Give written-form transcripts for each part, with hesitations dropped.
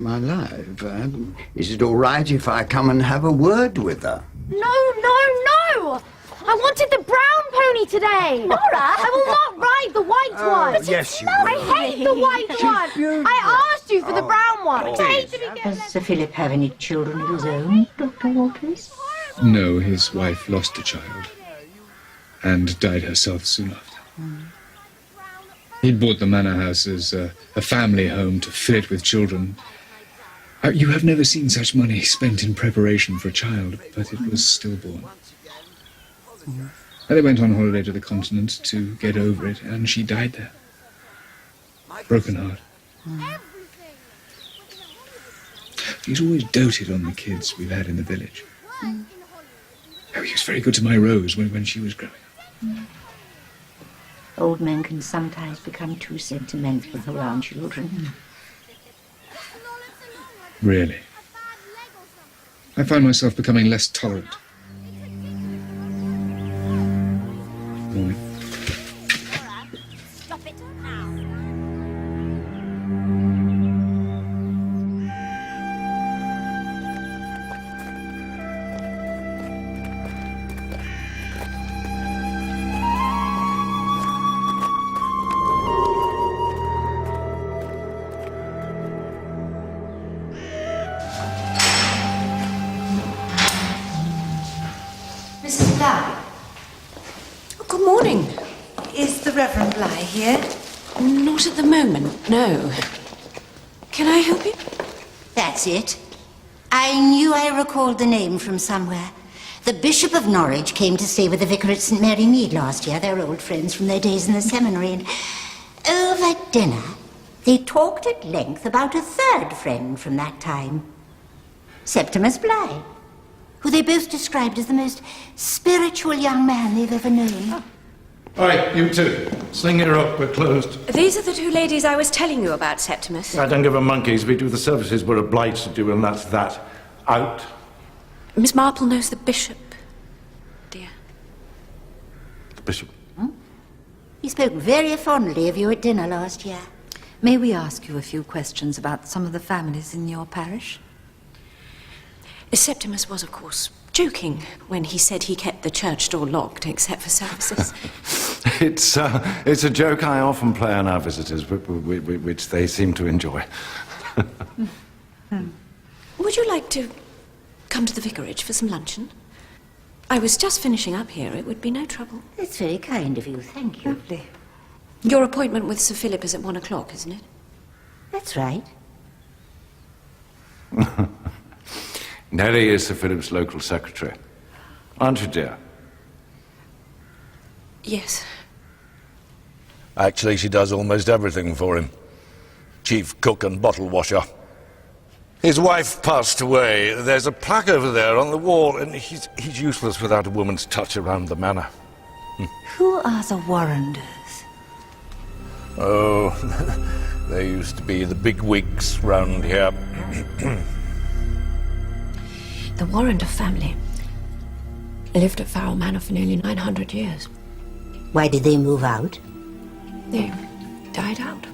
My love, is it all right if I come and have a word with her? No! I wanted the brown pony today! Nora! I will not ride the white one! But yes, you I will. hate the white one! I asked you for the brown one! I hate to be given... Does Sir Philip have any children of his own, Dr. Waters? No, his wife lost a child and died herself soon after. He'd bought the manor house as a family home to fill it with children. You have never seen such money spent in preparation for a child, but it was stillborn. And they went on holiday to the continent to get over it, and she died there. Broken heart. He's always doted on the kids we've had in the village. Oh, he was very good to my Rose when she was growing up. Old men can sometimes become too sentimental around children. Really. I find myself becoming less tolerant. Morning. Stop it now! Mrs. Bly. Good morning. Is the Reverend Bly here? Not at the moment, no. Can I help you? That's it. I knew I recalled the name from somewhere. The Bishop of Norwich came to stay with the vicar at St. Mary Mead last year. They're old friends from their days in the seminary. And over dinner, they talked at length about a third friend from that time, Septimus Bly, who they both described as the most spiritual young man they've ever known. All right, you two. Sling her up, we're closed. These are the two ladies I was telling you about, Septimus. I don't give a monkey's. We do the services we're obliged to do, and that's that. Out. Miss Marple knows the bishop, dear. The bishop. He spoke very fondly of you at dinner last year. May we ask you a few questions about some of the families in your parish? Septimus was, of course, joking when he said he kept the church door locked except for services. It's a joke I often play on our visitors, which they seem to enjoy. Would you like to come to the vicarage for some luncheon? I was just finishing up here. It would be no trouble. That's very kind of you, thank you. Lovely. Your appointment with Sir Philip is at 1 o'clock, isn't it? That's right. Nellie is Sir Philip's local secretary. Aren't you, dear? Yes. Actually, she does almost everything for him. Chief cook and bottle washer. His wife passed away. There's a plaque over there on the wall, and he's useless without a woman's touch around the manor. Who are the Warrenders? Oh, there used to be the big wigs round here. The Warrender family lived at Farrell Manor for nearly 900 years. Why did they move out? They died out.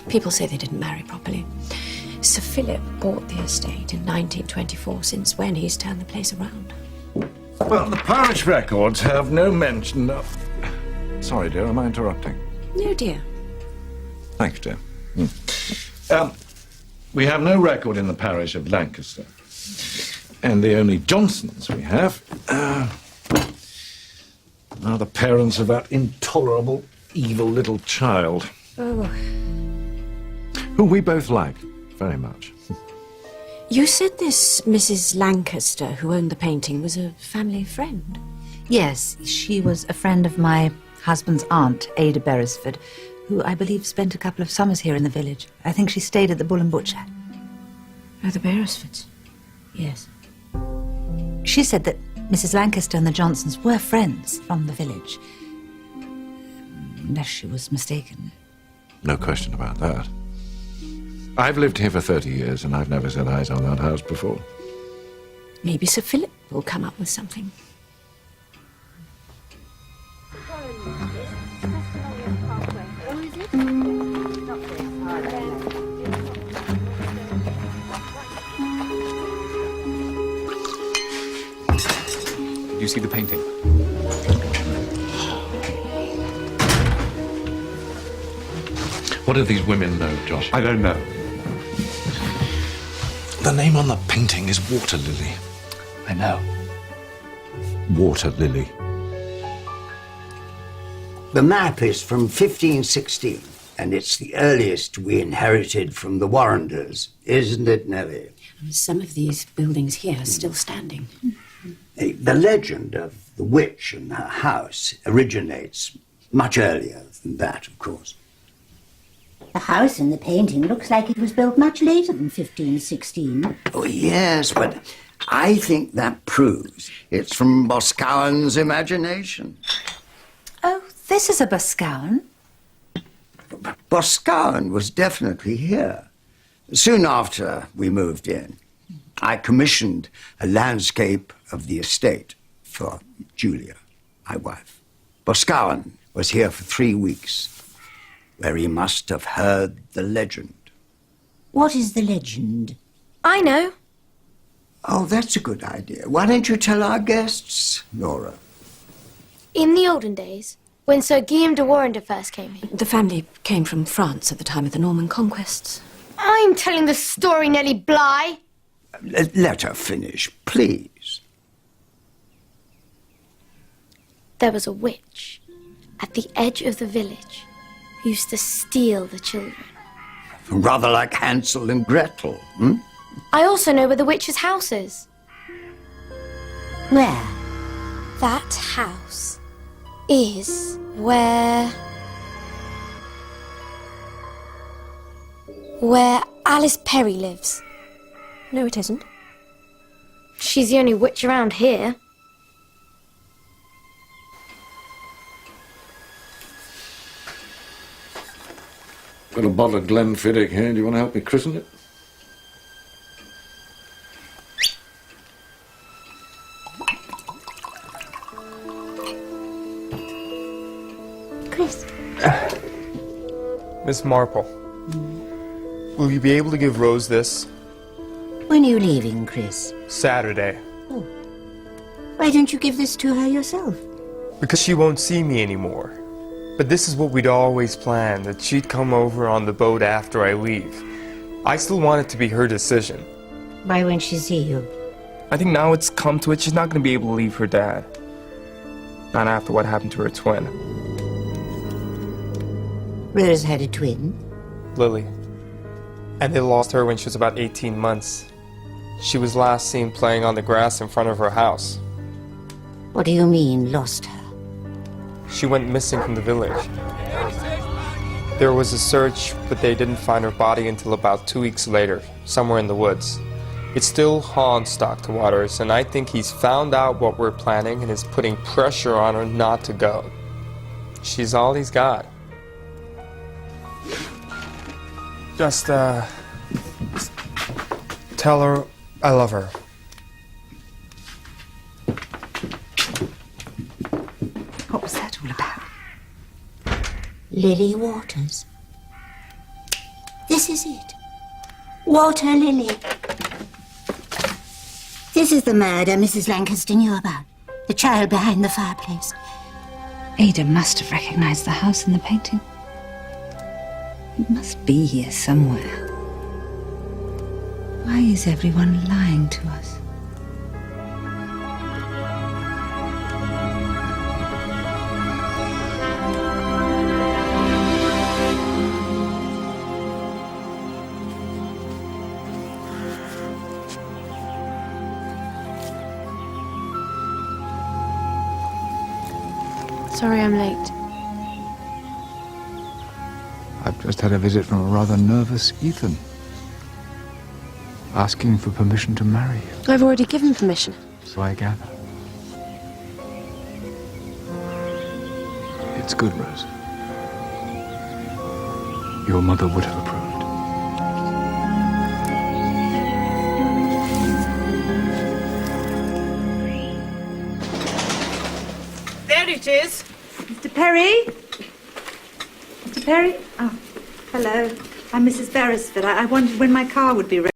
People say they didn't marry properly. Sir Philip bought the estate in 1924, since when he's turned the place around. Well, the parish records have no mention of... Sorry, dear, am I interrupting? No, dear. Thanks, dear. We have no record in the parish of Lancaster. And the only Johnsons we have are the parents of that intolerable, evil little child. Oh. Who we both like very much. You said this Mrs. Lancaster, who owned the painting, was a family friend. Yes, she was a friend of my husband's aunt, Ada Beresford, who I believe spent a couple of summers here in the village. I think she stayed at the Bull and Butcher. Oh, the Beresfords. Yes. She said that Mrs. Lancaster and the Johnsons were friends from the village. Unless she was mistaken. No question about that. I've lived here for 30 years and I've never set eyes on that house before. Maybe Sir Philip will come up with something. you see the painting? What do these women know, Josh? I don't know. The name on the painting is Water Lily. I know. Water Lily. The map is from 1516, and it's the earliest we inherited from the Warrenders, isn't it, Nellie? Some of these buildings here are still standing. The legend of the witch and her house originates much earlier than that, of course. The house in the painting looks like it was built much later than 1516. Oh, yes, but I think that proves it's from Boscawen's imagination. Oh, this is a Boscawen. Boscawen was definitely here. Soon after we moved in, I commissioned a landscape of the estate for Julia, my wife. Boscawen was here for 3 weeks, where he must have heard the legend. What is the legend? I know. Oh, that's a good idea. Why don't you tell our guests, Laura? In the olden days, when Sir Guillaume de Warrender first came here. The family came from France at the time of the Norman conquests. I'm telling the story, Nellie Bly. Let her finish, please. There was a witch at the edge of the village who used to steal the children. Rather like Hansel and Gretel, hmm? I also know where the witch's house is. Where? That house is where Alice Perry lives. No, it isn't. She's the only witch around here. Got a bottle of Glenfiddich here. Do you want to help me christen it? Chris. Miss Marple, will you be able to give Rose this? When are you leaving, Chris? Saturday. Why don't you give this to her yourself? Because she won't see me anymore. But this is what we'd always planned, that she'd come over on the boat after I leave. I still want it to be her decision. Why won't she see you? I think now it's come to it, she's not going to be able to leave her dad. Not after what happened to her twin, Rose had a twin. Lily. And they lost her when she was about 18 months. She was last seen playing on the grass in front of her house. What do you mean, lost her? She went missing from the village. There was a search, but they didn't find her body until about 2 weeks later, somewhere in the woods. It still haunts Dr. Waters, and I think he's found out what we're planning and is putting pressure on her not to go. She's all he's got. Just tell her I love her. What was that all about? Lily Waters. This is it. Water Lily. This is the murder Mrs. Lancaster knew about. The child behind the fireplace. Ada must have recognized the house in the painting. It must be here somewhere. Why is everyone lying to us? Sorry I'm late. I've just had a visit from a rather nervous Ethan, asking for permission to marry you, I've already given permission. so I gather. It's good, Rose. Your mother would have approved. There it is. Mr. Perry? Mr. Perry? Oh, hello. I'm Mrs. Beresford. I wondered when my car would be ready.